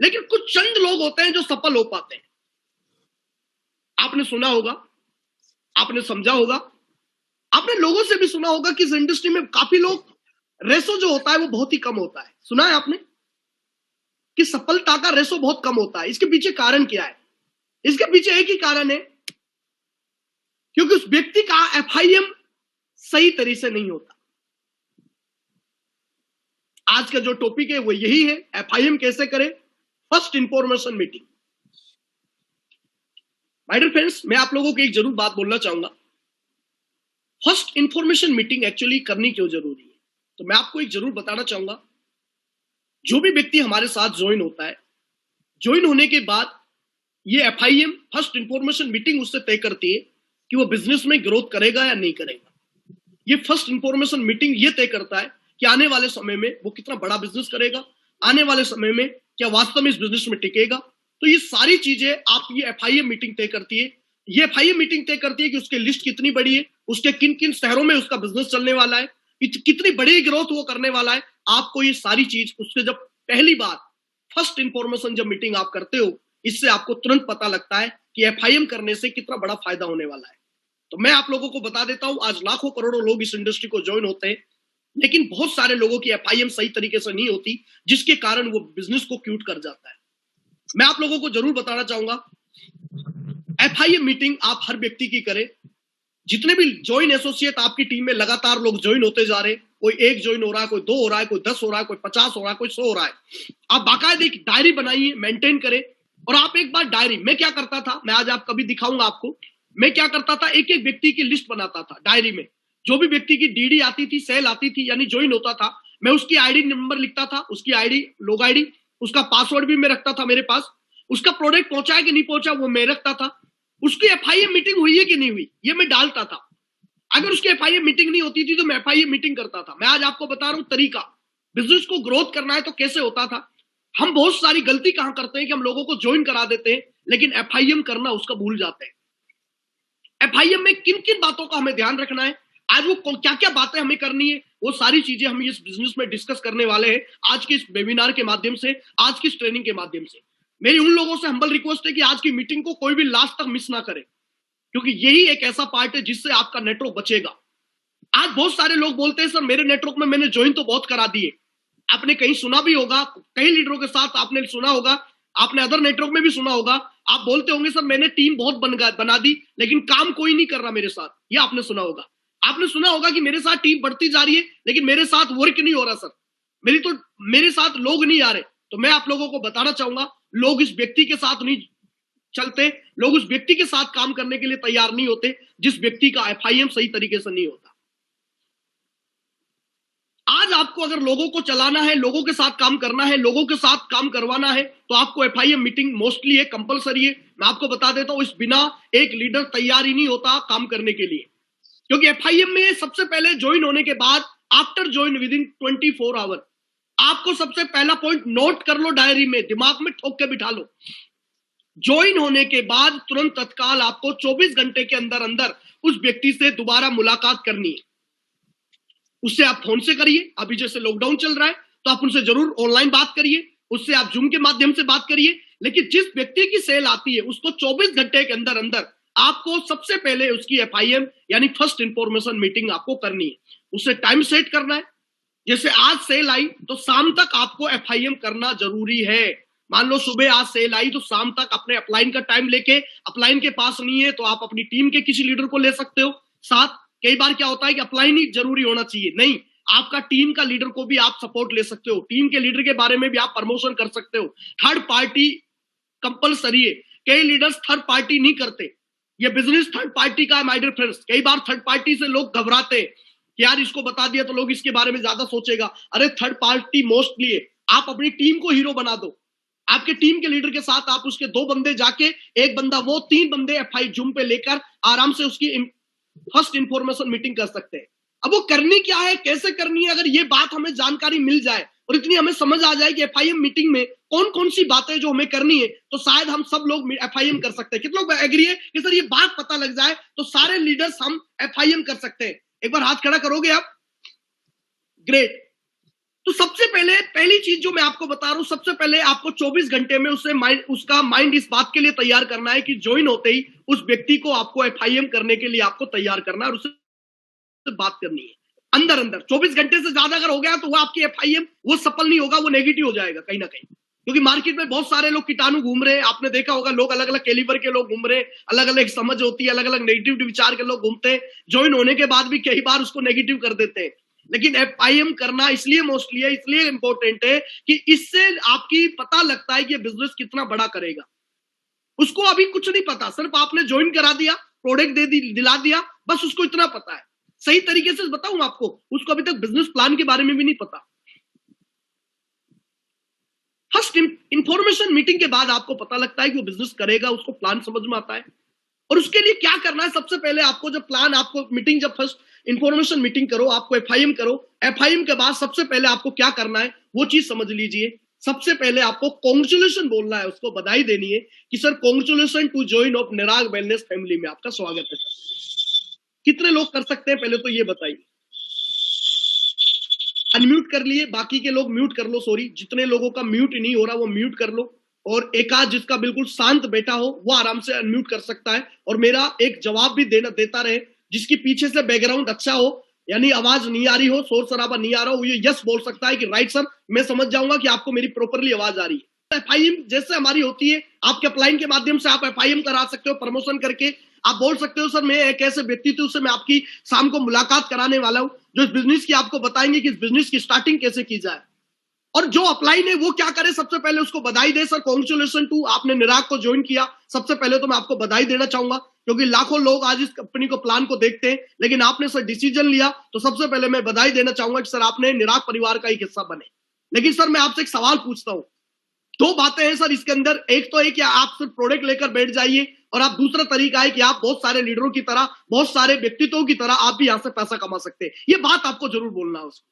लेकिन कुछ चंद लोग होते हैं जो सफल हो पाते हैं। आपने सुना होगा, आपने समझा होगा, आपने लोगों से भी सुना होगा कि इस इंडस्ट्री में काफी लोग, रेशो जो होता है वो बहुत ही कम होता है। सुना है आपने कि सफलता का रेशो बहुत कम होता है। इसके पीछे कारण क्या है? इसके पीछे एक ही कारण है, क्योंकि उस व्यक्ति का एफआईएम सही तरीके से नहीं होता। आज का जो टॉपिक है वो यही है, एफआईएम कैसे करें, first information meeting. My dear friends, मैं आप लोगों को एक जरूर बात बोलना चाहूंगा। फर्स्ट इंफॉर्मेशन मीटिंग एक्चुअली करनी क्यों जरूरी है, तो मैं आपको एक जरूर बताना चाहूंगा। जो भी व्यक्ति हमारे साथ ज्वाइन होता है, ज्वाइन होने के बाद ये एफआईएम फर्स्ट इंफॉर्मेशन मीटिंग उससे तय करती है कि वो बिजनेस में ग्रोथ करेगा या नहीं करेगा। ये फर्स्ट इंफॉर्मेशन मीटिंग ये तय करता है कि आने वाले समय में वो कितना बड़ा बिजनेस करेगा, आने वाले समय में क्या वास्तव में इस बिजनेस में टिकेगा। तो ये सारी चीजें आप ये एफआईएम मीटिंग तय करती है। ये एफआईएम मीटिंग तय करती है कि उसकी लिस्ट कितनी बड़ी है, उसके किन किन शहरों में उसका बिजनेस चलने वाला है, कितनी बड़ी ग्रोथ वो करने वाला है। आपको ये सारी चीज उससे जब पहली बार फर्स्ट इंफॉर्मेशन जब मीटिंग आप करते हो, इससे आपको तुरंत पता लगता है कि एफआईएम करने से कितना बड़ा फायदा होने वाला है। तो मैं आप लोगों को बता देता हूं, आज लाखों करोड़ों लोग इस इंडस्ट्री को ज्वाइन होते हैं, लेकिन बहुत सारे लोगों की एफआईएम सही तरीके से नहीं होती, जिसके कारण वो बिजनेस को क्यूट कर जाता है। मैं आप लोगों को जरूर बताना चाहूंगा, एफआईएम मीटिंग आप हर व्यक्ति की करें। जितने भी ज्वाइन एसोसिएट आपकी टीम में लगातार लोग ज्वाइन होते जा रहे हैं, कोई एक ज्वाइन हो रहा है, कोई 2 हो रहा है, कोई 10 हो रहा है, कोई 50 हो रहा है, कोई 100 हो रहा है, आप बाकायदा एक डायरी बनाइए, मेंटेन करें। और आप एक बार डायरी, मैं क्या करता था, मैं आज आप कभी दिखाऊंगा आपको, मैं क्या करता था, एक एक व्यक्ति की लिस्ट बनाता था डायरी में। जो भी व्यक्ति की डीडी आती थी, सेल आती थी, यानी ज्वाइन होता था, मैं उसकी आईडी नंबर लिखता था, उसकी आईडी, लोग आईडी, उसका पासवर्ड भी मैं रखता था मेरे पास, उसका प्रोडक्ट पहुंचा है कि नहीं पहुंचा वो मैं रखता था, उसकी एफआईएम मीटिंग हुई है कि नहीं हुई ये मैं डालता था। अगर उसकी एफआईएम मीटिंग नहीं होती थी तो मैं एफआईएम मीटिंग करता था। मैं आज आपको बता रहा हूं तरीका, बिजनेस को ग्रोथ करना है तो कैसे होता था। हम बहुत सारी गलती कहां करते हैं कि हम लोगों को ज्वाइन करा देते हैं, लेकिन एफआईएम करना उसका भूल जाते हैं। एफआईएम में किन किन बातों का हमें ध्यान रखना है, आज वो क्या क्या बातें हमें करनी है, वो सारी चीजें हम इस बिजनेस में डिस्कस करने वाले हैं आज के इस वेबिनार के माध्यम से, आज की इस ट्रेनिंग के माध्यम से। मेरी उन लोगों से हम्बल रिक्वेस्ट है कि आज की मीटिंग को कोई भी लास्ट तक मिस ना करे, क्योंकि यही एक ऐसा पार्ट है जिससे आपका नेटवर्क बचेगा। आज बहुत सारे लोग बोलते हैं सर मेरे नेटवर्क में मैंने ज्वाइन तो बहुत करा दिए। आपने कहीं सुना भी होगा, कई लीडरों के साथ आपने सुना होगा, आपने अदर नेटवर्क में भी सुना होगा, आप बोलते होंगे सर मैंने टीम बहुत बना दी लेकिन काम कोई नहीं कर रहा मेरे साथ। ये आपने सुना होगा। आपने सुना होगा कि मेरे साथ टीम बढ़ती जा रही है लेकिन मेरे साथ वर्क नहीं हो रहा सर, मेरे साथ लोग नहीं आ रहे। तो मैं आप लोगों को बताना चाहूंगा, लोग इस व्यक्ति के साथ नहीं चलते, लोग उस व्यक्ति के साथ काम करने के लिए तैयार नहीं होते जिस व्यक्ति का एफआईएम सही तरीके से नहीं होता। आज आपको अगर लोगों को चलाना है, लोगों के साथ काम करना है, लोगों के साथ काम करवाना है, तो आपको एफआईएम मीटिंग मोस्टली है, कंपलसरी है। मैं आपको बता देता हूं, इस बिना एक लीडर तैयार ही नहीं होता काम करने के लिए, क्योंकि एफआईएम में सबसे पहले ज्वाइन होने के बाद, after join within 24 hour, आपको सबसे पहला पॉइंट नोट कर लो, डायरी में दिमाग में ठोक के बिठा लो। ज्वाइन होने के बाद तुरंत तत्काल आपको 24 घंटे के अंदर अंदर उस व्यक्ति से दोबारा मुलाकात करनी है। उससे आप फोन से करिए, अभी जैसे लॉकडाउन चल रहा है तो आप उनसे जरूर ऑनलाइन बात करिए, उससे आप जूम के माध्यम से बात करिए, लेकिन जिस व्यक्ति की सेल आती है उसको 24 घंटे के अंदर अंदर आपको सबसे पहले उसकी एफआईएम यानी फर्स्ट इंफॉर्मेशन मीटिंग आपको करनी है। उससे टाइम सेट करना है, जैसे आज सेल आई तो शाम तक आपको एफआईएम करना जरूरी है। मान लो सुबह आज सेल आई तो शाम तक अपने अपलाइन का टाइम लेके, अपलाइन के पास नहीं है तो आप अपनी टीम के किसी लीडर को ले सकते हो साथ। कई बार क्या होता है कि अपलाइन ही जरूरी होना चाहिए, नहीं, आपका टीम का लीडर को भी आप सपोर्ट ले सकते हो, टीम के लीडर के बारे में भी आप प्रमोशन कर सकते हो। थर्ड पार्टी कंपलसरी है, कई लीडर्स थर्ड पार्टी नहीं करते, ये बिजनेस थर्ड पार्टी का है माय डियर फ्रेंड्स। कई बार थर्ड पार्टी से लोग घबराते हैं कि यार इसको बता दिया तो लोग इसके बारे में ज्यादा सोचेगा। अरे थर्ड पार्टी मोस्टली है, आप अपनी टीम को हीरो बना दो, आपके टीम के लीडर के साथ आप उसके 2 बंदे जाके, एक बंदा वो, 3 बंदे एफआई जूम पे लेकर आराम से उसकी फर्स्ट इंफॉर्मेशन मीटिंग कर सकते हैं। अब वो करनी क्या है, कैसे करनी है, अगर ये बात हमें जानकारी मिल जाए और इतनी हमें समझ आ जाए कि एफआईएम मीटिंग में कौन कौन सी बातें जो हमें करनी है, तो शायद हम सब लोग एफआईएम कर सकते हैं। कितने लोग एग्री है कि सर ये बात पता लग जाए तो सारे लीडर्स हम एफआईएम कर सकते हैं? एक बार हाथ खड़ा करोगे आप? ग्रेट। तो सबसे पहले पहली चीज जो मैं आपको बता रहा हूं, सबसे पहले आपको 24 घंटे में उसका माइंड इस बात के लिए तैयार करना है कि ज्वाइन होते ही उस व्यक्ति को आपको एफआईएम करने के लिए आपको तैयार करना है और उससे बात करनी है अंदर अंदर। 24 घंटे से ज्यादा अगर हो गया तो वो आपकी एफआईएम वो सफल नहीं होगा, वो नेगेटिव हो जाएगा कहीं ना कहीं। क्योंकि मार्केट में बहुत सारे लोग कीटाणु घूम रहे हैं, आपने देखा होगा, लोग अलग अलग कैलिबर के लोग घूम रहे हैं, अलग अलग समझ होती है, अलग अलग नेगेटिव विचार के लोग घूमते हैं, ज्वाइन होने के बाद भी कई बार उसको नेगेटिव कर देते हैं। लेकिन एफआईएम करना इसलिए मोस्टली है, इसलिए इंपॉर्टेंट है कि इससे आपकी पता लगता है कि बिजनेस कितना बड़ा करेगा। उसको अभी कुछ नहीं पता, सिर्फ आपने ज्वाइन करा दिया, प्रोडक्ट दिला दिया, बस उसको इतना पता है। सही तरीके से बताऊं आपको, उसको अभी तक बिजनेस प्लान के बारे में भी नहीं पता। फर्स्ट इंफॉर्मेशन मीटिंग के बाद आपको पता लगता है कि वो बिजनेस करेगा, उसको प्लान समझ में आता है और उसके लिए क्या करना है। सबसे पहले आपको जब प्लान, आपको मीटिंग, जब फर्स्ट इंफॉर्मेशन मीटिंग करो, आपको एफआईएम करो, एफआईएम के बाद सबसे पहले आपको क्या करना है वो चीज समझ लीजिए। सबसे पहले आपको कॉन्ग्रेचुलेशन बोलना है, उसको बधाई देनी है कि sir congratulation to join of Nirag wellness family में आपका स्वागत है। कितने लोग कर सकते हैं पहले तो ये बताइए। अनम्यूट कर लिए, बाकी के लोग म्यूट कर लो, सॉरी जितने लोगों का म्यूट नहीं हो रहा वो म्यूट कर लो, और एक आध जिसका बिल्कुल शांत बैठा हो वो आराम से अनम्यूट कर सकता है और मेरा एक जवाब भी देता रहे। जिसकी पीछे से बैकग्राउंड अच्छा हो, यानी आवाज नहीं आ रही हो, शोर शराबा नहीं आ रहा हो, ये यस बोल सकता है कि राइट सर, मैं समझ जाऊंगा कि आपको मेरी प्रॉपरली आवाज आ रही है। एफआईएम जैसे हमारी होती है, आपके अपलाइन के माध्यम से आप एफआईएम करा सकते हो, प्रमोशन करके आप बोल सकते हो सर मैं एक ऐसे व्यक्तित्व से मैं आपकी शाम को मुलाकात कराने वाला हूं जो इस बिजनेस की आपको बताएंगे कि इस बिजनेस की स्टार्टिंग कैसे की जाए। और जो अपलाइन है वो क्या करे, सबसे पहले उसको बधाई दे, सर कॉन्ग्रेचुलेशन टू, आपने निराग को ज्वाइन किया। सबसे पहले तो मैं आपको बधाई देना चाहूंगा क्योंकि लाखों लोग आज इस कंपनी को, प्लान को देखते हैं, लेकिन आपने सर डिसीजन लिया, तो सबसे पहले मैं बधाई देना चाहूंगा कि सर आपने निराग परिवार का एक हिस्सा बने। लेकिन सर मैं आपसे एक सवाल पूछता हूं, दो बातें हैं सर इसके अंदर, एक तो है कि आप सिर्फ प्रोडक्ट लेकर बैठ जाइए, और आप दूसरा तरीका है कि आप बहुत सारे लीडरों की तरह, बहुत सारे व्यक्तित्वों की तरह आप भी यहां से पैसा कमा सकते हैं। ये बात आपको जरूर बोलना है उसको।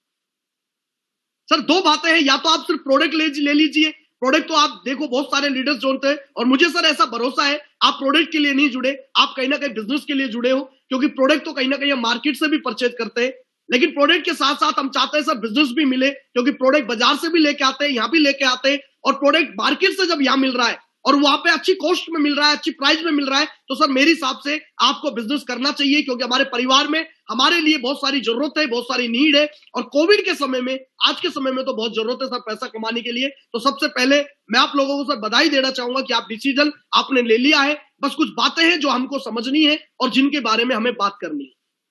सर दो बातें हैं, या तो आप सिर्फ प्रोडक्ट ले लीजिए, प्रोडक्ट तो आप देखो बहुत सारे लीडर्स जोड़ते हैं, और मुझे सर ऐसा भरोसा है आप प्रोडक्ट के लिए नहीं जुड़े, आप कहीं ना कहीं बिजनेस के लिए जुड़े हो, क्योंकि प्रोडक्ट तो कहीं ना कहीं हम मार्केट से भी परचेज करते हैं, लेकिन प्रोडक्ट के साथ साथ हम चाहते हैं सर बिजनेस भी मिले, क्योंकि प्रोडक्ट बाजार से भी लेके आते हैं, यहां भी लेके आते हैं, और प्रोडक्ट मार्केट से जब यहां मिल रहा है और वहां पे अच्छी कॉस्ट में मिल रहा है, अच्छी प्राइस में मिल रहा है, तो सर मेरे हिसाब से आपको बिजनेस करना चाहिए, क्योंकि हमारे परिवार में हमारे लिए बहुत सारी जरूरत है, बहुत सारी नीड है, और कोविड के समय में, आज के समय में तो बहुत जरूरत है सर पैसा कमाने के लिए। तो सबसे पहले मैं आप लोगों को सर बधाई देना चाहूंगा कि आप डिसीजन आपने ले लिया है। बस कुछ बातें हैं जो हमको समझनी है और जिनके बारे में हमें बात करनी है,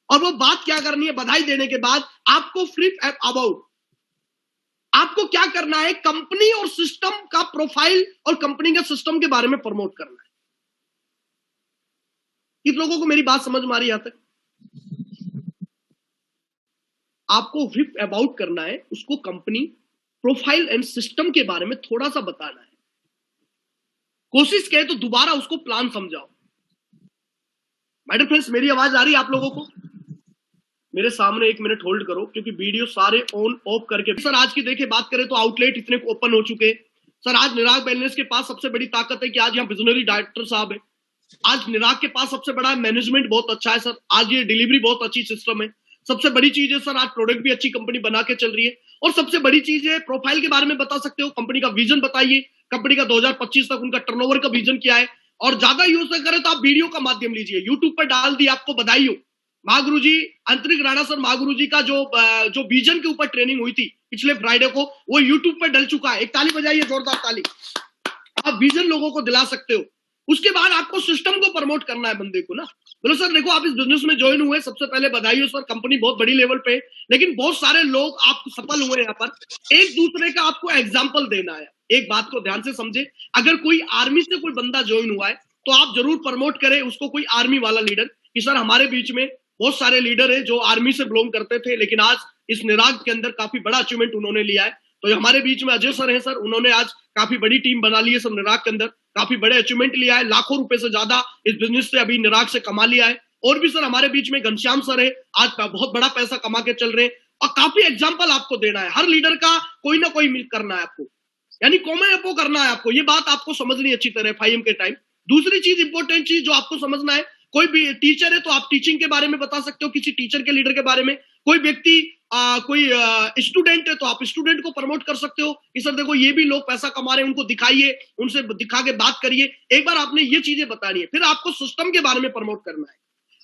और वो बात क्या करनी है, बधाई देने के बाद आपको फ्लिप अबाउट, आपको क्या करना है, कंपनी और सिस्टम का प्रोफाइल और कंपनी के सिस्टम के बारे में प्रमोट करना है। किस लोगों को मेरी बात समझ में आ रही है यहां तक? आपको फ्लिप अबाउट करना है, उसको कंपनी, प्रोफाइल एंड सिस्टम के बारे में थोड़ा सा बताना है। कोशिश करें तो दोबारा उसको प्लान समझाओ। माय डियर फ्रेंड्स, मेरी आवाज आ रही है आप लोगों को? मेरे सामने एक मिनट होल्ड करो, क्योंकि वीडियो सारे ऑन ऑफ करके, सर आज की देखिए बात करें तो आउटलेट इतने ओपन हो चुके हैं। सर आज निराग वेलनेस के पास सबसे बड़ी ताकत है कि आज यहाँ विजनरी डायरेक्टर साहब है। आज निराग के पास सबसे बड़ा मैनेजमेंट बहुत अच्छा है सर, आज ये डिलीवरी बहुत अच्छी सिस्टम है। सबसे बड़ी चीज है सर, आज प्रोडक्ट भी अच्छी कंपनी बना के चल रही है, और सबसे बड़ी चीज है प्रोफाइल के बारे में बता सकते हो, कंपनी का विजन बताइए, कंपनी का 2025 तक उनका टर्नओवर का विजन क्या है। और ज्यादा यूज करें तो आप वीडियो का माध्यम लीजिए, यूट्यूब पर डाल दी, आपको बधाई हो। महागुरु जी, अंतरिक राणा सर महागुरु जी का जो विजन के ऊपर ट्रेनिंग हुई थी पिछले फ्राइडे को, वो यूट्यूब पर डल चुका है। एक ताली बजाइए, जोरदार ताली। आप विजन लोगों को दिला सकते हो। उसके बाद आपको सिस्टम को प्रमोट करना है बंदे को ना। बोलो सर देखो आप इस बिजनेस में ज्वाइन हुए, सबसे पहले बधाई हो सर, कंपनी बहुत बड़ी लेवल पे, लेकिन बहुत सारे लोग आप सफल हुए यहाँ पर। एक दूसरे का आपको एग्जाम्पल देना है। एक बात को ध्यान से समझे, अगर कोई आर्मी से कोई बंदा ज्वाइन हुआ है तो आप जरूर प्रमोट करें उसको, कोई आर्मी वाला लीडर, कि सर हमारे बीच में बहुत सारे लीडर है जो आर्मी से बिलोंग करते थे, लेकिन आज इस निराग के अंदर काफी बड़ा अचीवमेंट उन्होंने लिया है। तो हमारे बीच में अजय सर है सर, उन्होंने आज काफी बड़ी टीम बना ली है सर निराग के अंदर, काफी बड़े अचीवमेंट लिया है, लाखों रुपए से ज्यादा इस बिजनेस से अभी निराग से कमा लिया है। और भी सर हमारे बीच में घनश्याम सर है, आज बहुत बड़ा पैसा कमा के चल रहे हैं, और काफी एग्जाम्पल आपको देना है। हर लीडर का कोई ना कोई मिल करना है आपको, यानी कॉमन अपो करना है आपको। ये बात आपको समझनी अच्छी तरह फाइम के टाइम। दूसरी चीज, इंपॉर्टेंट चीज जो आपको समझना है, कोई भी टीचर है तो आप टीचिंग के बारे में बता सकते हो, किसी टीचर के लीडर के बारे में। कोई व्यक्ति कोई स्टूडेंट है तो आप स्टूडेंट को प्रमोट कर सकते हो कि सर देखो ये भी लोग पैसा कमा रहे हैं, उनको दिखाइए, उनसे दिखा के बात करिए। एक बार आपने ये चीजें बतानी है, फिर आपको सिस्टम के बारे में प्रमोट करना है।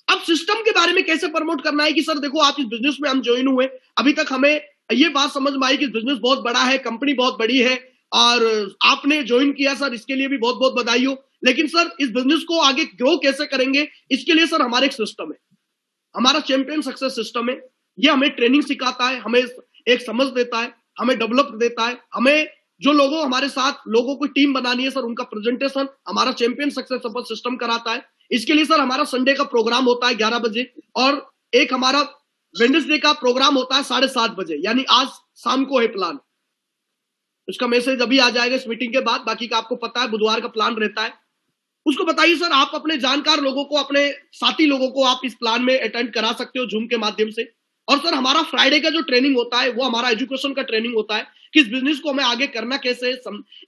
अब सिस्टम के बारे में कैसे प्रमोट करना है कि सर देखो आप इस बिजनेस में हम ज्वाइन हुए, अभी तक हमें ये बात समझ में आई कि बिजनेस बहुत बड़ा है, कंपनी बहुत बड़ी है और आपने ज्वाइन किया सर, इसके लिए भी बहुत बहुत बधाई हो। लेकिन सर इस बिजनेस को आगे ग्रो कैसे करेंगे, इसके लिए सर हमारा एक सिस्टम है, हमारा चैंपियन सक्सेस सिस्टम है। ये हमें ट्रेनिंग सिखाता है, हमें एक समझ देता है, हमें डेवलप देता है, हमें जो लोगों हमारे साथ लोगों को टीम बनानी है सर उनका प्रेजेंटेशन हमारा चैंपियन सक्सेस सपोर्ट सिस्टम कराता है। इसके लिए सर हमारा संडे का प्रोग्राम होता है 11 बजे और एक हमारा वेडनेसडे का प्रोग्राम होता है 7:30 बजे, यानी आज शाम को है प्लान। उसका मैसेज अभी आ जाएगा इस मीटिंग के बाद, बाकी का आपको पता है बुधवार का प्लान रहता है। उसको बताइए सर आप अपने जानकार लोगों को, अपने साथी लोगों को आप इस प्लान में अटेंड करा सकते हो जूम के माध्यम से। और सर हमारा फ्राइडे का जो ट्रेनिंग होता है वो हमारा एजुकेशन का ट्रेनिंग होता है कि इस बिजनेस को हमें आगे करना कैसे,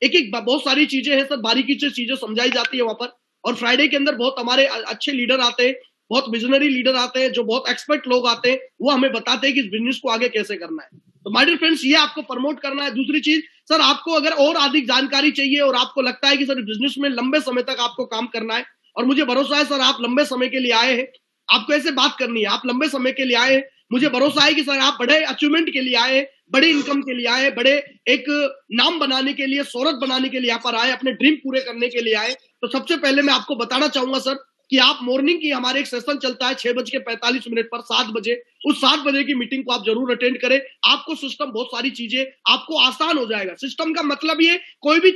एक बहुत सारी चीजें हैं सर, बारीकी से चीजें समझाई जाती है वहां पर। और फ्राइडे के अंदर बहुत हमारे अच्छे लीडर आते हैं, बहुत विजनरी लीडर आते हैं, जो बहुत एक्सपर्ट लोग आते हैं, वो हमें बताते हैं कि इस बिजनेस को आगे कैसे करना है। तो माय डियर फ्रेंड्स, ये आपको प्रमोट करना है। दूसरी चीज सर, आपको अगर और अधिक जानकारी चाहिए और आपको लगता है कि सर बिजनेस में लंबे समय तक आपको काम करना है, और मुझे भरोसा है सर आप लंबे समय के लिए आए हैं, आपको ऐसे बात करनी है, आप लंबे समय के लिए आए हैं, मुझे भरोसा है कि सर आप बड़े अचीवमेंट के लिए आए हैं, बड़े इनकम के लिए आए, बड़े एक नाम बनाने के लिए, शोहरत बनाने के लिए यहाँ पर आए, अपने ड्रीम पूरे करने के लिए आए। तो सबसे पहले मैं आपको बताना चाहूंगा सर कि आप मॉर्निंग की हमारे एक सेशन चलता है 6:45 पर 7 बजे, उस 7 बजे की मीटिंग को आप जरूर अटेंड करें। आपको सिस्टम बहुत सारी चीजें आपको आसान हो जाएगा। सिस्टम का मतलब ये कोई भी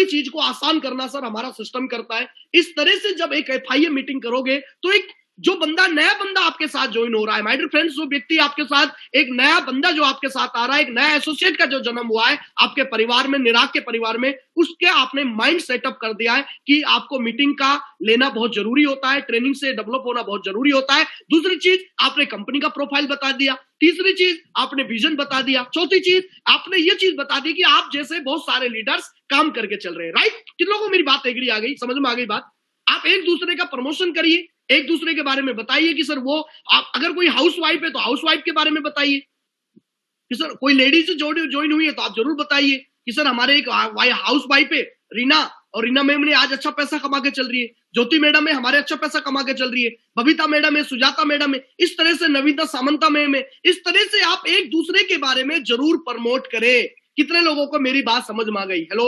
चीज को आसान करना सर हमारा सिस्टम करता है। इस तरह से जब एक FIM मीटिंग करोगे तो एक जो नया बंदा आपके साथ ज्वाइन हो रहा है, माय डियर फ्रेंड्स, जो व्यक्ति आपके साथ एक नया बंदा जो आपके साथ आ रहा है, एक नया एसोसिएट का जो जन्म हुआ है आपके परिवार में, निराग के परिवार में, उसके आपने माइंड सेटअप कर दिया है कि आपको मीटिंग का लेना बहुत जरूरी होता है, ट्रेनिंग से डेवलप होना बहुत जरूरी होता है। दूसरी चीज आपने कंपनी का प्रोफाइल बता दिया, तीसरी चीज आपने विजन बता दिया, चौथी चीज आपने ये चीज बता दी कि आप जैसे बहुत सारे लीडर्स काम करके चल रहे हैं। राइट? किन लोगों को मेरी बात एग्री आ गई, समझ में आ गई बात? आप एक दूसरे का प्रमोशन करिए, एक दूसरे के बारे में बताइए कि सर वो आप अगर कोई हाउसवाइफ है तो हाउसवाइफ के बारे में बताइए कि सर कोई लेडीज ज्वाइन हुई है तो आप जरूर बताइए कि सर हमारे एक हाउसवाइफ है रीना, और रीना मैम ने आज अच्छा पैसा कमा के चल रही है, ज्योति मैडम है हमारे अच्छा पैसा कमा के चल रही है, बबीता मैडम है, सुजाता मैडम है, इस तरह से नवीता सामंता मैम है। इस तरह से आप एक दूसरे के बारे में जरूर प्रमोट करें। कितने लोगों को मेरी बात समझ में आ गई? हेलो।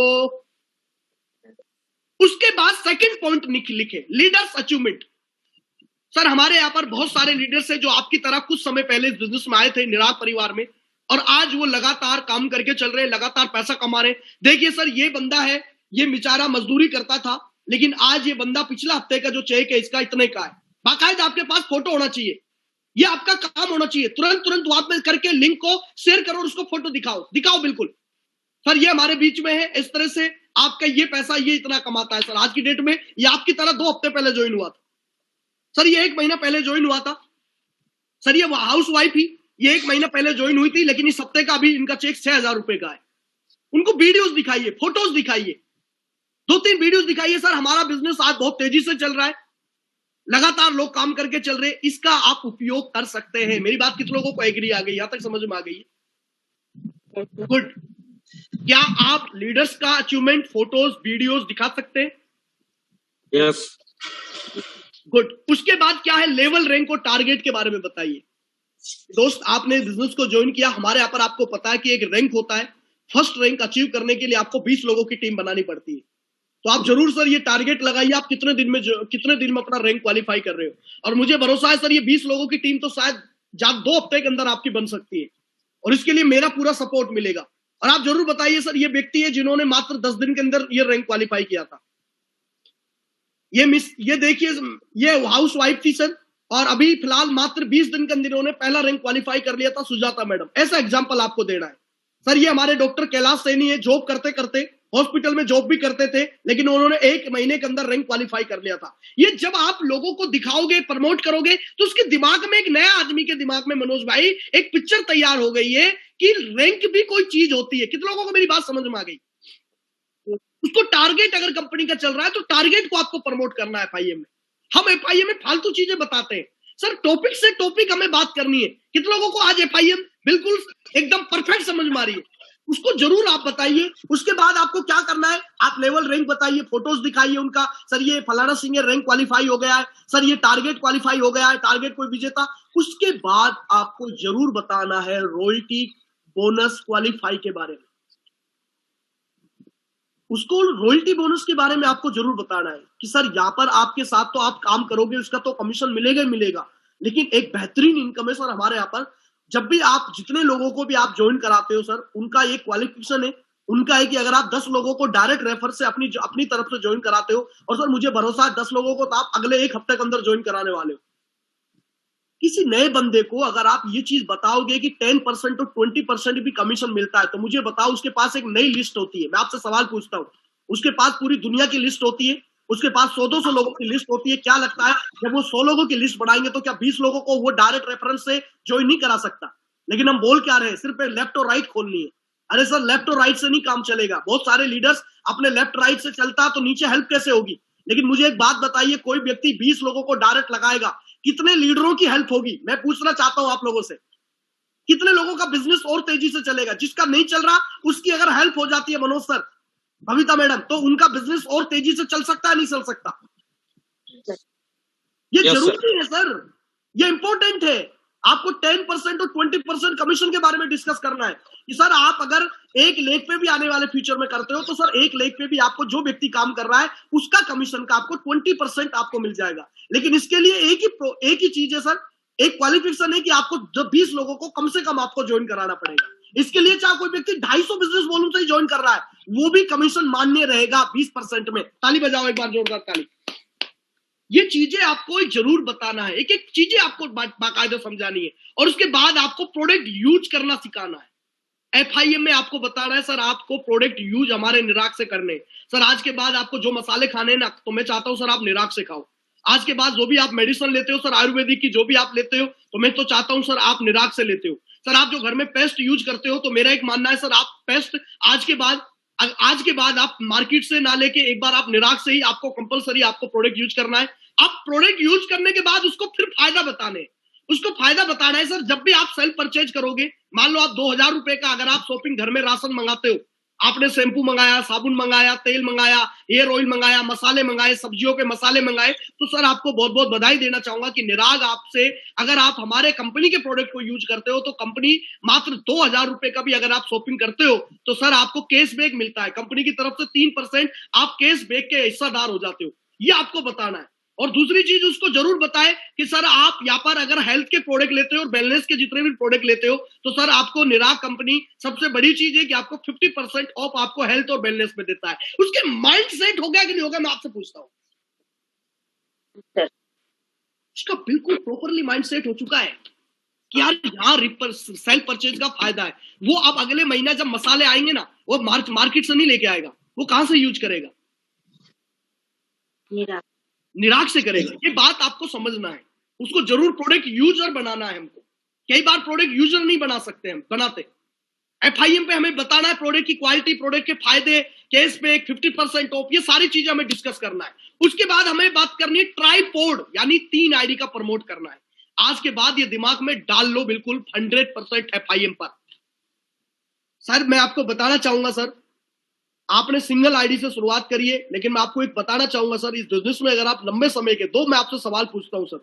उसके बाद सेकंड पॉइंट लिखे, लीडर्स अचीवमेंट। सर हमारे यहाँ पर बहुत सारे लीडर्स हैं जो आपकी तरह कुछ समय पहले इस बिजनेस में आए थे निराग परिवार में, और आज वो लगातार काम करके चल रहे हैं, लगातार पैसा कमा रहे हैं। देखिए सर ये बंदा है, ये बेचारा मजदूरी करता था, लेकिन आज ये बंदा पिछला हफ्ते का जो चेक है इसका इतने का है। बाकायदा आपके पास फोटो होना चाहिए, ये आपका काम होना चाहिए। तुरंत व्हाट्सएप में करके लिंक को शेयर करो और उसको फोटो दिखाओ बिल्कुल। सर ये हमारे बीच में है, इस तरह से आपका ये पैसा ये इतना कमाता है। सर आज की डेट में ये आपकी तरह 2 हफ्ते पहले ज्वाइन हुआ था, सर ये 1 महीना पहले ज्वाइन हुआ था, सर ये हाउस वाइफ ही ये 1 महीना पहले ज्वाइन हुई थी, लेकिन इस हफ्ते का अभी इनका चेक 6,000 रुपए का है। उनको वीडियोस दिखाइए, फोटोज दिखाइए, 2-3 वीडियोस दिखाइए। सर हमारा बिजनेस आज बहुत तेजी से चल रहा है, लगातार लोग काम करके चल रहे हैं, इसका आप उपयोग कर सकते हैं। मेरी बात कितने लोगों को एग्री आ गई? यहां तक समझ में आ गई है? गुड। क्या आप लीडर्स का अचीवमेंट फोटोज वीडियोस दिखा सकते हैं? यस। गुड। उसके बाद क्या है, लेवल, रैंक और टारगेट के बारे में बताइए। दोस्त आपने बिजनेस को ज्वाइन किया, हमारे यहाँ पर आपको पता है कि एक रैंक होता है, फर्स्ट रैंक अचीव करने के लिए आपको 20 लोगों की टीम बनानी पड़ती है। तो आप जरूर सर ये टारगेट लगाइए, आप कितने दिन में अपना रैंक क्वालिफाई कर रहे हो। और मुझे भरोसा है सर ये 20 लोगों की टीम तो शायद 2 हफ्ते के अंदर आपकी बन सकती है, और इसके लिए मेरा पूरा सपोर्ट मिलेगा। और आप जरूर बताइए सर ये व्यक्ति है जिन्होंने मात्र 10 दिन के अंदर ये रैंक क्वालिफाई किया था। ये देखिए ये हाउस वाइफ थी सर, और अभी फिलहाल मात्र 20 दिन के अंदर इन्होंने पहला रैंक क्वालिफाई कर लिया था, सुजाता मैडम। ऐसा एग्जांपल आपको देना है। सर ये हमारे डॉक्टर कैलाश सैनी है, जॉब करते करते हॉस्पिटल में जॉब भी करते थे, लेकिन उन्होंने 1 महीने के अंदर रैंक क्वालिफाई कर लिया था। ये जब आप लोगों को दिखाओगे, प्रमोट करोगे, तो उसके दिमाग में, एक नया आदमी के दिमाग में मनोज भाई एक पिक्चर तैयार हो गई है कि रैंक भी कोई चीज होती है। कितने लोगों को मेरी बात समझ में आ गई? उसको टारगेट अगर कंपनी का चल रहा है तो टारगेट को आपको प्रमोट करना है FIM में। हम FIM में फालतू चीजें बताते हैं, सर टॉपिक से टॉपिक हमें बात करनी है। कितने लोगों को आज एफआईएम बिल्कुल एकदम परफेक्ट समझ में आ रही है, उसको जरूर आप बताइए। उसके बाद आपको क्या करना है, आप लेवल रैंक बताइए, फोटोज दिखाइए उनका, सर ये फलाना सिंह रैंक क्वालिफाई हो गया है, सर ये टारगेट क्वालिफाई हो गया है, टारगेट कोई विजेता। उसके बाद आपको जरूर बताना है रॉयल्टी बोनस क्वालिफाई के बारे में, उसको रॉयल्टी बोनस के बारे में आपको जरूर बताना है कि सर यहाँ पर आपके साथ तो आप काम करोगे, उसका तो कमीशन मिलेगा ही मिलेगा, लेकिन एक बेहतरीन इनकम है सर हमारे यहाँ पर। जब भी आप जितने लोगों को भी आप ज्वाइन कराते हो सर, उनका एक क्वालिफिकेशन है, उनका है कि अगर आप 10 लोगों को डायरेक्ट रेफर से अपनी तरफ से ज्वाइन कराते हो, और सर मुझे भरोसा है 10 लोगों को तो आप अगले 1 हफ्ते के अंदर ज्वाइन कराने वाले हो। किसी नए बंदे को अगर आप ये चीज बताओगे कि 10% और 20% भी कमीशन मिलता है, तो मुझे बताओ उसके पास एक नई लिस्ट होती है। मैं आपसे सवाल पूछता हूँ, उसके पास पूरी दुनिया की लिस्ट होती है, उसके पास 100-200 लोगों की लिस्ट होती है, क्या लगता है जब वो 100 लोगों की लिस्ट बढ़ाएंगे तो क्या 20 लोगों को वो डायरेक्ट रेफरेंस से ज्वाइन नहीं करा सकता? लेकिन हम बोल क्या रहे हैं, सिर्फ लेफ्ट और राइट खोलनी है। अरे सर लेफ्ट और राइट से नहीं काम चलेगा। बहुत सारे लीडर्स अपने लेफ्ट राइट से चलता तो नीचे हेल्प कैसे होगी? लेकिन मुझे एक बात बताइए, कोई व्यक्ति 20 लोगों को डायरेक्ट लगाएगा, कितने लीडरों की हेल्प होगी? मैं पूछना चाहता हूं आप लोगों से, कितने लोगों का बिजनेस और तेजी से चलेगा? जिसका नहीं चल रहा उसकी अगर हेल्प हो जाती है मनोज सर, भविता मैडम, तो उनका बिजनेस और तेजी से चल सकता है, नहीं चल सकता? ये जरूरी है सर, ये इंपॉर्टेंट है। आपको 10% और 20% कमीशन के बारे में डिस्कस करना है कि सर आप अगर 1 लाख पे भी आने वाले फ्यूचर में करते हो तो सर 1 लाख पे भी आपको जो व्यक्ति काम कर रहा है उसका कमीशन का आपको 20% आपको मिल जाएगा। लेकिन इसके लिए एक ही चीज है सर, एक क्वालिफिकेशन है कि आपको जो 20 लोगों को कम से कम आपको ज्वाइन कराना पड़ेगा। इसके लिए चाहे कोई व्यक्ति 250 बिजनेस वॉल्यूम से ही ज्वाइन कर रहा है, वो भी कमीशन मान्य रहेगा 20% में। ताली बजाओ एक बार जोरदार ताली। ये चीजें आपको जरूर बताना है, एक एक चीजें आपको बाकायदा समझानी है, और उसके बाद आपको प्रोडक्ट यूज करना सिखाना है। एफआईएम में आपको बताना है सर आपको प्रोडक्ट यूज हमारे निराग से करने। सर आज के बाद आपको जो मसाले खाने ना, तो मैं चाहता हूं सर आप निराग से खाओ। आज के बाद जो भी आप मेडिसिन लेते हो सर, आयुर्वेदिक की जो भी आप लेते हो, तो मैं तो चाहता हूं सर आप निराग से लेते हो। सर आप जो घर में पेस्ट यूज करते हो, तो मेरा एक मानना है सर आप पेस्ट आज के बाद आप मार्केट से ना लेके एक बार आप निराग से ही आपको कंपलसरी आपको प्रोडक्ट यूज करना है। आप प्रोडक्ट यूज करने के बाद उसको फिर फायदा बताना है सर। जब भी आप सेल्फ परचेज करोगे, मान लो आप 2000 रुपए का अगर आप शॉपिंग घर में राशन मंगाते हो, आपने शैम्पू मंगाया, साबुन मंगाया, तेल मंगाया, हेयर ऑयल मंगाया, मसाले मंगाए, सब्जियों के मसाले मंगाए, तो सर आपको बहुत बहुत बधाई देना चाहूंगा कि निराग आपसे, अगर आप हमारे कंपनी के प्रोडक्ट को यूज करते हो तो कंपनी मात्र 2000 रुपए का भी अगर आप शॉपिंग करते हो तो सर आपको कैशबैक मिलता है कंपनी की तरफ से 3%, आप कैशबैक के हिस्सादार हो जाते हो। ये आपको बताना है। और दूसरी चीज उसको जरूर बताए कि सर आप यहाँ पर अगर हेल्थ के प्रोडक्ट लेते हो और वेलनेस के जितने भी प्रोडक्ट लेते हो, तो सर आपको निराग कंपनी सबसे बड़ी चीज है कि आपको 50% ऑफ आपको हेल्थ और वेलनेस में देता है। उसके माइंड सेट हो गया कि नहीं होगा, मैं आपसे पूछता हूँ। उसका बिल्कुल प्रॉपरली माइंड सेट हो चुका है कि यार यहाँ सेल्फ परचेज का फायदा है। वो अब अगले महीना जब मसाले आएंगे ना, वो मार्केट से नहीं लेके आएगा, वो कहां से यूज करेगा? निराग से करेगा। ये बात आपको समझना है। उसको जरूर प्रोडक्ट यूजर बनाना है हमको। कई बार प्रोडक्ट यूजर नहीं बना सकते, हम बनाते। एफआईएम पे हमें बताना है प्रोडक्ट की क्वालिटी, प्रोडक्ट के फायदे, कैशबैक, 50% ऑफ, ये सारी चीजें हमें डिस्कस करना है। उसके बाद हमें बात करनी है ट्राइपोड, यानी 3 आईडी का प्रमोट करना है। आज के बाद ये दिमाग में डाल लो बिल्कुल 100% एफआईएम पर। सर मैं आपको बताना चाहूंगा सर, आपने सिंगल आईडी से शुरुआत करी है, लेकिन मैं आपको एक बताना चाहूंगा सर, इस बिजनेस में अगर आप लंबे समय के मैं आपसे सवाल पूछता हूं सर,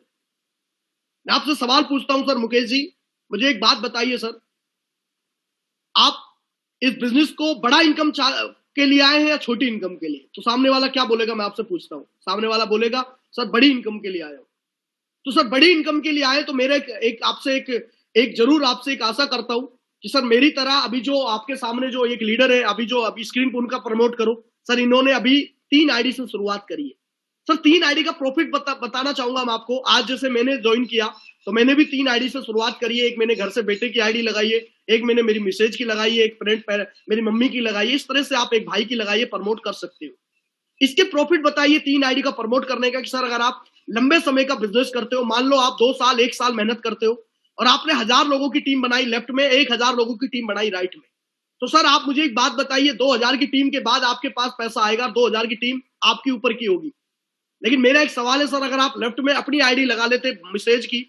मैं आपसे सवाल पूछता हूं सर मुकेश जी, मुझे एक बात बताइए सर, आप इस बिजनेस को बड़ा इनकम के लिए आए हैं या छोटी इनकम के लिए? तो सामने वाला क्या बोलेगा, मैं आपसे पूछता हूं। सामने वाला बोलेगा सर बड़ी इनकम के लिए आया हूं। तो सर बड़ी इनकम के लिए आए तो मेरे एक जरूर आपसे एक आशा करता हूं कि सर मेरी तरह अभी जो आपके सामने जो एक लीडर है, अभी स्क्रीन पर उनका प्रमोट करो सर। इन्होंने अभी 3 आईडी से शुरुआत करी है सर। 3 आईडी का प्रॉफिट बताना चाहूंगा मैं आपको। आज जैसे मैंने ज्वाइन किया तो मैंने भी 3 आईडी से शुरुआत करी है। एक मैंने घर से बेटे की आईडी लगाई है, एक मैंने मेरी मिसेज की लगाई है, एक फ्रेंड मेरी मम्मी की लगाई है। इस तरह से आप एक भाई की लगाइए, प्रमोट कर सकते हो। इसके प्रॉफिट बताइए 3 आईडी का प्रमोट करने का कि सर अगर आप लंबे समय का बिजनेस करते हो, मान लो आप 2 साल 1 साल मेहनत करते हो और आपने 1000 लोगों की टीम बनाई लेफ्ट में, 1000 लोगों की टीम बनाई राइट में, तो सर आप मुझे एक बात बताइए, 2000 की टीम के बाद आपके पास पैसा आएगा, 2000 की टीम आपके ऊपर की होगी। लेकिन मेरा एक सवाल है सर, अगर आप लेफ्ट में अपनी आईडी लगा लेते मैसेज की,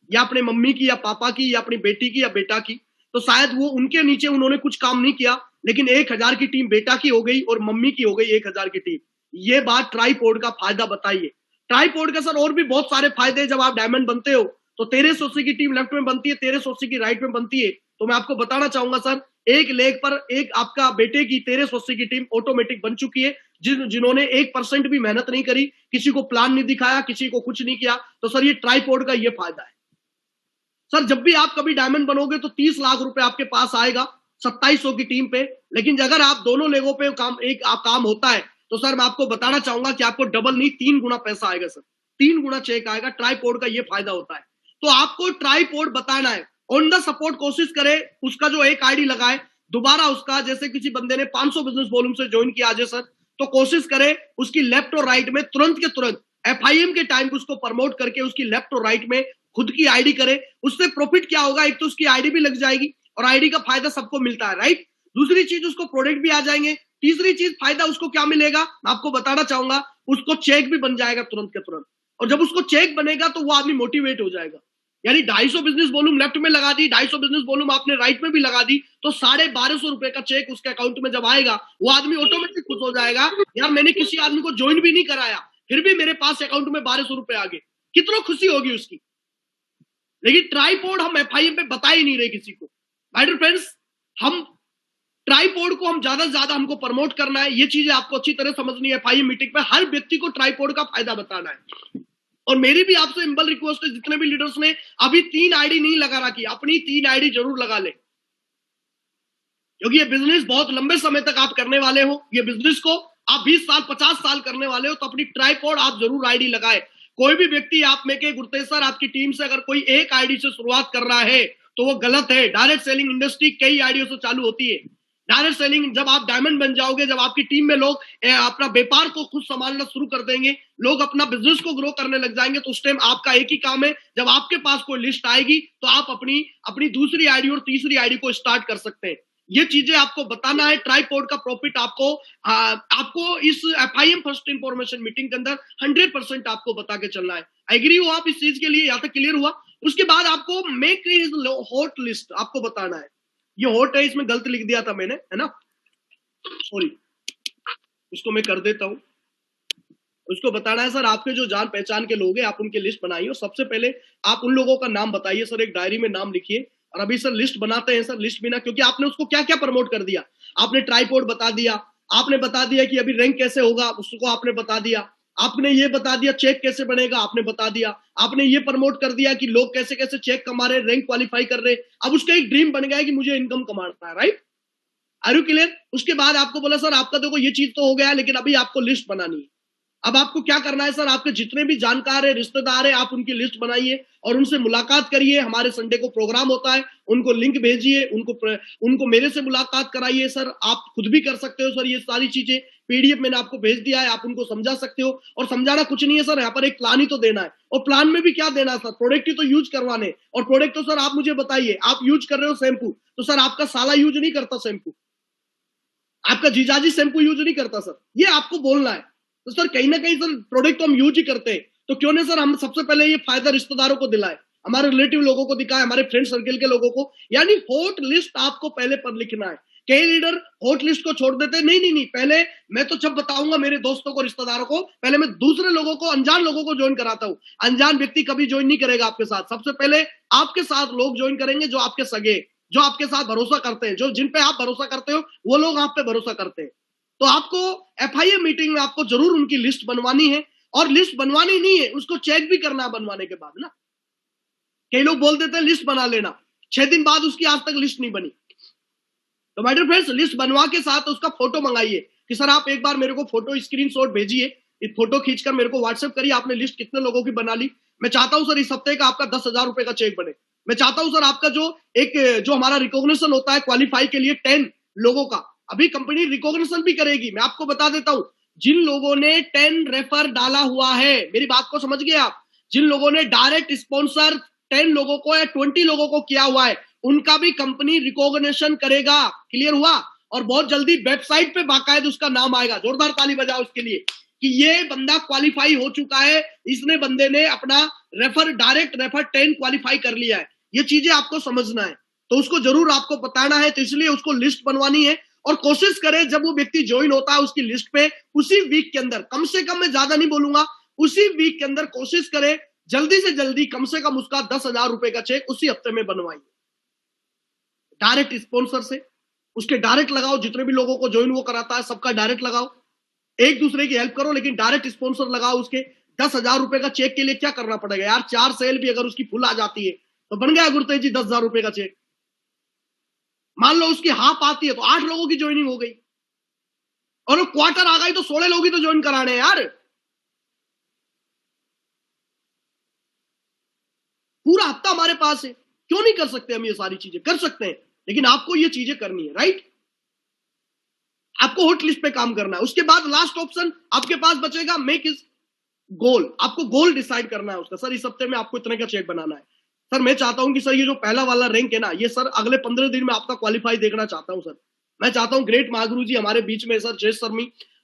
या अपने मम्मी की या पापा की या अपनी बेटी की या बेटा की, तो शायद वो उनके नीचे उन्होंने कुछ काम नहीं किया, लेकिन 1000 की टीम बेटा की हो गई और मम्मी की हो गई 1000 की टीम। ये बात ट्राइपॉड का फायदा बताइए। ट्राइपॉड का सर और भी बहुत सारे फायदे। जब आप डायमंड बनते हो तो 1380 की टीम लेफ्ट में बनती है, 1380 की राइट में बनती है। तो मैं आपको बताना चाहूंगा सर, एक लेग पर एक आपका बेटे की 1380 की टीम ऑटोमेटिक बन चुकी है, जिन्होंने 1% भी मेहनत नहीं करी, किसी को प्लान नहीं दिखाया, किसी को कुछ नहीं किया। तो सर ये ट्राइपॉड का ये फायदा है। सर जब भी आप कभी डायमंड बनोगे तो 30 लाख रुपए आपके पास आएगा 2700 की टीम पे। लेकिन अगर आप दोनों लेगों पे काम होता है तो सर मैं आपको बताना चाहूंगा कि आपको डबल नहीं 3 गुना पैसा आएगा सर, 3 गुना चेक आएगा। ट्राइपॉड का ये फायदा होता है। तो आपको ट्राइपॉड बताना है, ऑन द सपोर्ट कोशिश करे उसका जो एक आईडी लगाए, दोबारा उसका, जैसे किसी बंदे ने 500 बिजनेस वॉल्यूम से ज्वाइन किया आज सर, तो कोशिश करे उसकी लेफ्ट और राइट में तुरंत के तुरंत FIM के टाइम उसको प्रमोट करके उसकी लेफ्ट और राइट में खुद की आईडी करे। उससे प्रॉफिट क्या होगा, एक तो उसकी आईडी भी लग जाएगी और आईडी का फायदा सबको मिलता है, राइट। दूसरी चीज उसको प्रोडक्ट भी आ जाएंगे। तीसरी चीज फायदा उसको क्या मिलेगा मैं आपको बताना चाहूंगा, उसको चेक भी बन जाएगा तुरंत के तुरंत। और जब उसको चेक बनेगा तो वो आदमी मोटिवेट हो जाएगा। यानी 250 बिजनेस वॉल्यूम लेफ्ट में लगा दी, 250 बिजनेस वॉल्यूम आपने राइट में भी लगा दी, तो 1250 रुपए का चेक उसके अकाउंट में जब आएगा वो आदमी ऑटोमेटिक खुश हो जाएगा, यार मैंने किसी आदमी को ज्वाइन भी नहीं कराया फिर भी मेरे पास अकाउंट में 1200 रुपए आ गए, कितना खुशी होगी उसकी। लेकिन ट्राइपॉड हम FIM पे बता ही नहीं रहे किसी को। माय डियर फ्रेंड्स, हम ट्राइपॉड को हम ज्यादा से ज्यादा हमको प्रमोट करना है। ये चीजें आपको अच्छी तरह समझनी है। FIM मीटिंग में हर व्यक्ति को ट्राइपॉड का फायदा बताना है। और मेरी भी आपसे सिंपल रिक्वेस्ट है, जितने भी लीडर्स ने अभी 3 आईडी नहीं लगा रखी, अपनी 3 आईडी जरूर लगा ले, क्योंकि ये बिजनेस बहुत लंबे समय तक आप करने वाले हो। ये बिजनेस को आप 20 साल 50 साल करने वाले हो, तो अपनी ट्राइपॉड आप जरूर आईडी लगाए। कोई भी व्यक्ति आप में के गुरतेज सर आपकी टीम से अगर कोई एक आईडी से शुरुआत कर रहा है तो वो गलत है। डायरेक्ट सेलिंग इंडस्ट्री कई आईडियों से चालू होती है। डायरेक्ट सेलिंग जब आप डायमंड बन जाओगे, जब आपकी टीम में लोग अपना व्यापार को खुद संभालना शुरू कर देंगे, लोग अपना बिजनेस को ग्रो करने लग जाएंगे, तो उस टाइम आपका एक ही काम है, जब आपके पास कोई लिस्ट आएगी तो आप अपनी दूसरी आईडी और तीसरी आईडी को स्टार्ट कर सकते हैं। ये चीजें आपको बताना है। ट्राइपॉड का प्रॉफिट आपको इस FIM फर्स्ट इंफॉर्मेशन मीटिंग के अंदर 100% आपको बता के चलना है। एग्री हो आप इस चीज के लिए? यहाँ तक क्लियर हुआ? उसके बाद आपको मेक हिज हॉट लिस्ट आपको बताना है। ये हॉट है, इसमें गलत लिख दिया था मैंने, है ना, सॉरी, इसको मैं कर देता हूं। उसको बताना है सर आपके जो जान पहचान के लोग हैं आप उनकी लिस्ट बनाइए और सबसे पहले आप उन लोगों का नाम बताइए सर, एक डायरी में नाम लिखिए। और अभी सर लिस्ट बनाते हैं सर, लिस्ट बिना, क्योंकि आपने उसको क्या क्या प्रमोट कर दिया। आपने ट्राइपॉड बता दिया, आपने बता दिया कि अभी रैंक कैसे होगा उसको आपने बता दिया, आपने ये बता दिया चेक कैसे बनेगा आपने बता दिया, आपने ये प्रमोट कर दिया कि लोग कैसे कैसे चेक कमा रहे, रैंक क्वालिफाई कर रहे। अब उसका एक ड्रीम बन गया है कि मुझे इनकम कमाना है, राइट। Are you clear? उसके बाद आपको बोला सर आपका देखो ये चीज तो हो गया, लेकिन अभी आपको लिस्ट बनानी है। अब आपको क्या करना है सर, आपके जितने भी जानकार है, रिश्तेदार है, आप उनकी लिस्ट बनाइए और उनसे मुलाकात करिए। हमारे संडे को प्रोग्राम होता है, उनको लिंक भेजिए, उनको मेरे से मुलाकात कराइए। सर आप खुद भी कर सकते हो सर, ये सारी चीजें PDF मैंने आपको भेज दिया है, आप उनको समझा सकते हो। और समझाना कुछ नहीं है सर, यहाँ पर एक प्लान ही तो देना है। और प्लान में भी क्या देना है सर, प्रोडक्ट ही तो यूज करवाने। और प्रोडक्ट तो सर आप मुझे बताइए, आप यूज कर रहे हो शैम्पू, तो सर आपका साला यूज नहीं करता शैम्पू, आपका जीजाजी शैम्पू यूज नहीं करता सर, ये आपको बोलना है। तो सर कहीं ना कहीं सर प्रोडक्ट तो हम यूज ही करते हैं, तो क्यों नहीं सर हम सबसे पहले ये फायदा रिश्तेदारों को दिलाए, हमारे रिलेटिव लोगों को दिखाए, हमारे फ्रेंड सर्कल के लोगों को। यानी हॉट लिस्ट आपको पहले पर लिखना है। कई लीडर हॉट लिस्ट को छोड़ देते हैं, नहीं, पहले मैं तो जब बताऊंगा मेरे दोस्तों को, रिश्तेदारों को, पहले मैं दूसरे लोगों को, अनजान लोगों को ज्वाइन कराता हूं। अनजान व्यक्ति कभी ज्वाइन नहीं करेगा आपके साथ। सबसे पहले आपके साथ लोग ज्वाइन करेंगे जो आपके सगे, जो आपके साथ भरोसा करते हैं, जो जिन पे आप भरोसा करते हो वो लोग आप पे भरोसा करते हैं। तो आपको FIM मीटिंग में आपको जरूर उनकी लिस्ट बनवानी है। और लिस्ट बनवानी नहीं है, उसको चेक भी करना है बनवाने के बाद ना। कई लोग बोल देते हैं लिस्ट बना लेना, 6 दिन बाद उसकी आज तक लिस्ट नहीं बनी। तो माय डियर फ्रेंड्स, लिस्ट बनवा के साथ उसका फोटो मंगाइए कि सर आप एक बार मेरे को फोटो स्क्रीनशॉट भेजिए, इस फोटो खींचकर मेरे को व्हाट्सएप करिए, आपने लिस्ट कितने लोगों की बना ली। मैं चाहता हूं सर इस हफ्ते का आपका 10,000 रुपए का चेक बने। मैं चाहता हूं सर आपका जो हमारा रिकॉग्निशन होता है क्वालिफाई के लिए 10 लोगों का, अभी कंपनी रिकॉग्निशन भी करेगी। मैं आपको बता देता हूं, जिन लोगों ने 10 रेफर डाला हुआ है, मेरी बात को समझ गए आप, जिन लोगों ने डायरेक्ट स्पॉन्सर 10 लोगों को या 20 लोगों को किया हुआ है, उनका भी कंपनी रिकॉग्निशन करेगा। क्लियर हुआ? और बहुत जल्दी वेबसाइट पे बाकायदा उसका नाम आएगा। जोरदार ताली बजाओ उसके लिए कि ये बंदा क्वालिफाई हो चुका है, इसने बंदे ने अपना डायरेक्ट रेफर 10 क्वालिफाई कर लिया है। ये चीजें आपको समझना है, तो उसको जरूर आपको बताना है। तो इसलिए उसको लिस्ट बनवानी है और कोशिश करें जब वो व्यक्ति ज्वाइन होता है उसकी लिस्ट पे उसी वीक के अंदर, कम से कम मैं ज्यादा नहीं बोलूंगा, उसी वीक के अंदर कोशिश करें जल्दी से जल्दी कम से कम उसका 10,000 रुपए का चेक उसी हफ्ते में बनवाइए डायरेक्ट स्पॉन्सर से। उसके डायरेक्ट लगाओ, जितने भी लोगों को ज्वाइन वो कराता है सबका डायरेक्ट लगाओ, एक दूसरे की हेल्प करो, लेकिन डायरेक्ट स्पॉन्सर लगाओ उसके। 10,000 रुपए का चेक के लिए क्या करना पड़ेगा यार, 4 सेल भी अगर उसकी फुल आ जाती है तो बन गया गुरतेज जी 10,000 रुपए का चेक। मान लो उसकी हाफ आती है तो 8 लोगों की ज्वाइनिंग हो गई, और वो क्वार्टर आ गई तो 16 लोग ही तो ज्वाइन कराने हैं यार। पूरा हफ्ता हमारे पास है, क्यों नहीं कर सकते हम ये सारी चीजें? कर सकते हैं, लेकिन आपको ये चीजें करनी है, राइट? आपको हॉट लिस्ट पे काम करना है। उसके बाद लास्ट ऑप्शन आपके पास बचेगा मेक इज गोल। आपको गोल डिसाइड करना है उसका। सर इस हफ्ते में आपको इतने का चेक बनाना है। सर मैं चाहता हूं कि सर ये जो पहला वाला रैंक है ना, ये सर अगले 15 दिन में आपका क्वालिफाई देखना चाहता हूं सर। मैं चाहता हूं ग्रेट महागुरु जी हमारे बीच में, सर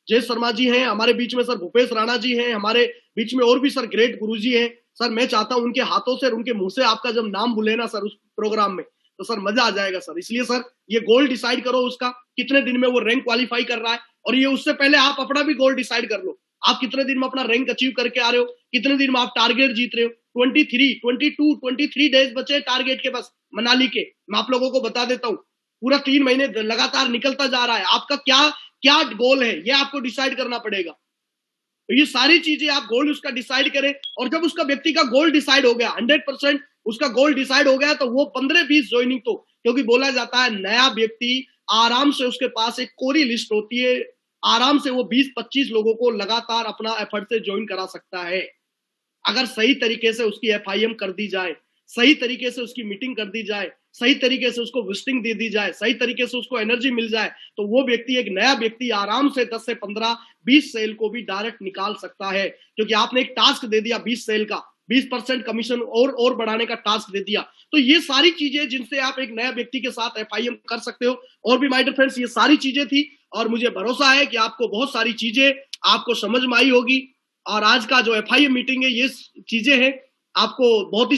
जय शर्मा जी हैं हमारे बीच में, सर भूपेश राणा जी हैं हमारे बीच में, और भी सर ग्रेट गुरु जी हैं। सर मैं चाहता हूं उनके हाथों से, उनके मुंह से आपका जब नाम बुले ना सर उस प्रोग्राम में, तो सर मजा आ जाएगा सर। इसलिए सर ये गोल डिसाइड करो उसका, कितने दिन में वो रैंक क्वालिफाई कर रहा है, और ये उससे पहले आप अपना भी गोल डिसाइड कर लो। आप कितने दिन में अपना रैंक अचीव करके आ रहे हो, कितने दिन में आप टारगेट जीत रहे हो। 23 डेज बचे टारगेट के, बस मनाली के। मैं आप लोगों को बता देता हूं, पूरा 3 महीने लगातार निकलता जा रहा है। आपका क्या क्या गोल है ये आपको डिसाइड करना पड़ेगा। तो ये सारी चीजें आप गोल उसका डिसाइड करें, और जब उसका व्यक्ति का गोल डिसाइड हो गया, 100% उसका गोल डिसाइड हो गया, तो वो 15-20 ज्वाइनिंग, तो क्योंकि बोला जाता है नया व्यक्ति आराम से उसके पास एक कोरी लिस्ट होती है, आराम से वो 20-25 लोगों को लगातार अपना एफर्ट से ज्वाइन करा सकता है। अगर सही तरीके से उसकी FIM कर दी जाए, सही तरीके से उसकी मीटिंग कर दी जाए, सही तरीके से उसको विजिटिंग दे दी जाए, सही तरीके से उसको एनर्जी मिल जाए, तो वो व्यक्ति, एक नया व्यक्ति आराम से 10 से 15-20 सेल को भी डायरेक्ट निकाल सकता है। क्योंकि आपने एक टास्क दे दिया 20 सेल का, 20% कमीशन और बढ़ाने का टास्क दे दिया। तो ये सारी चीजें जिनसे आप एक नया व्यक्ति के साथ FIM कर सकते हो। और भी माय डियर फ्रेंड्स, ये सारी चीजें थी, और मुझे भरोसा है कि आपको बहुत सारी चीजें आपको समझ में आई होगी। और आज का जो FIM मीटिंग है, ये चीजें हैं आपको बहुत ही